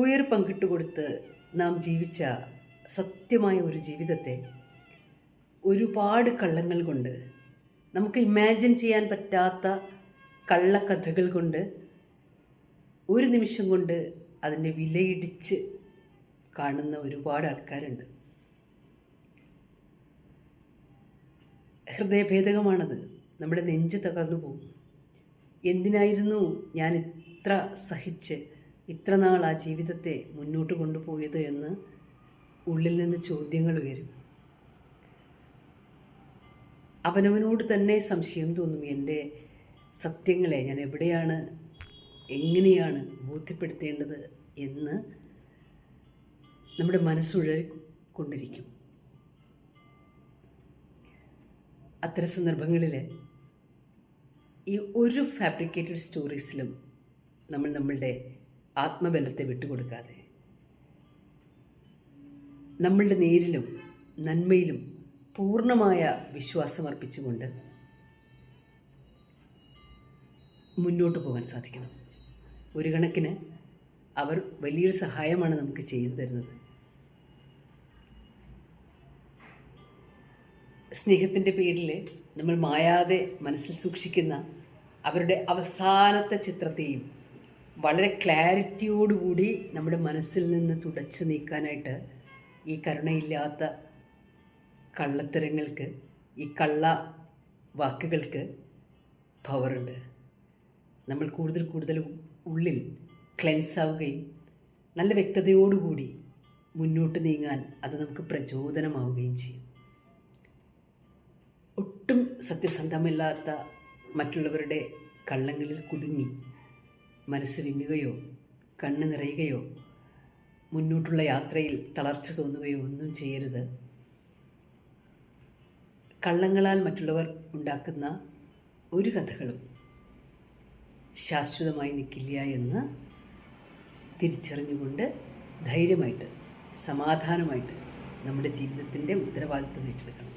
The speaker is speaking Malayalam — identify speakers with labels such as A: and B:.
A: ഉയർ പങ്കിട്ട് കൊടുത്ത് നാം ജീവിച്ച സത്യമായ ഒരു ജീവിതത്തെ ഒരുപാട് കള്ളങ്ങൾ കൊണ്ട്, നമുക്ക് ഇമാജിൻ ചെയ്യാൻ പറ്റാത്ത കള്ളക്കഥകൾ കൊണ്ട് ഒരു നിമിഷം കൊണ്ട് അതിൻ്റെ വിലയിടിച്ച് കാണുന്ന ഒരുപാട് ആൾക്കാരുണ്ട്. ഹൃദയഭേദകമാണത്. നമ്മുടെ നെഞ്ച് തകർന്നു പോകും. എന്തിനായിരുന്നു ഞാൻ ഇത്ര സഹിച്ച് ഇത്ര നാൾ ആ ജീവിതത്തെ മുന്നോട്ട് കൊണ്ടുപോയത് എന്ന് ഉള്ളിൽ നിന്ന് ചോദ്യങ്ങൾ വരും. അവനവനോട് തന്നെ സംശയം തോന്നും. എൻ്റെ സത്യങ്ങളെ ഞാൻ എവിടെയാണ്, എങ്ങനെയാണ് ബോധ്യപ്പെടുത്തേണ്ടത് എന്ന് നമ്മുടെ മനസ്സുഴറിക്കൊണ്ടിരിക്കും. അത്തരം സന്ദർഭങ്ങളിൽ ഈ ഒരു ഫാബ്രിക്കേറ്റഡ് സ്റ്റോറീസിലും നമ്മൾ നമ്മളുടെ ആത്മബലത്തെ വിട്ടുകൊടുക്കാതെ നമ്മളുടെ നേരിലും നന്മയിലും പൂർണ്ണമായ വിശ്വാസമർപ്പിച്ചുകൊണ്ട് മുന്നോട്ട് പോകാൻ സാധിക്കണം. ഒരു കണക്കിന് അവർ വലിയൊരു സഹായമാണ് നമുക്ക് ചെയ്തു തരുന്നത്. സ്നേഹത്തിൻ്റെ പേരിൽ നമ്മൾ മായാതെ മനസ്സിൽ സൂക്ഷിക്കുന്ന അവരുടെ അവസാനത്തെ ചിത്രത്തെയും വളരെ ക്ലാരിറ്റിയോടുകൂടി നമ്മുടെ മനസ്സിൽ നിന്ന് തുടച്ചു നീക്കാനായിട്ട് ഈ കരുണയില്ലാത്ത കള്ളത്തരങ്ങൾക്ക്, ഈ കള്ള വാക്കുകൾക്ക് പവറുണ്ട്. നമ്മൾ കൂടുതൽ കൂടുതൽ ഉള്ളിൽ ക്ലെൻസ് ആവുകയും നല്ല വ്യക്തതയോടുകൂടി മുന്നോട്ട് നീങ്ങാൻ അത് നമുക്ക് പ്രചോദനമാവുകയും ചെയ്യും. ഒട്ടും സത്യസന്ധമില്ലാത്ത മറ്റുള്ളവരുടെ കള്ളങ്ങളിൽ കുടുങ്ങി മനസ്സ് വിങ്ങുകയോ കണ്ണ് നിറയുകയോ മുന്നോട്ടുള്ള യാത്രയിൽ തളർച്ച തോന്നുകയോ ഒന്നും ചെയ്യരുത്. കള്ളങ്ങളാൽ മറ്റുള്ളവർ ഉണ്ടാക്കുന്ന ഒരു കഥകളും ശാശ്വതമായി നിൽക്കില്ല എന്ന് തിരിച്ചറിഞ്ഞുകൊണ്ട് ധൈര്യമായിട്ട് സമാധാനമായിട്ട് നമ്മുടെ ജീവിതത്തിൻ്റെ ഉത്തരവാദിത്വം ഏറ്റെടുക്കണം.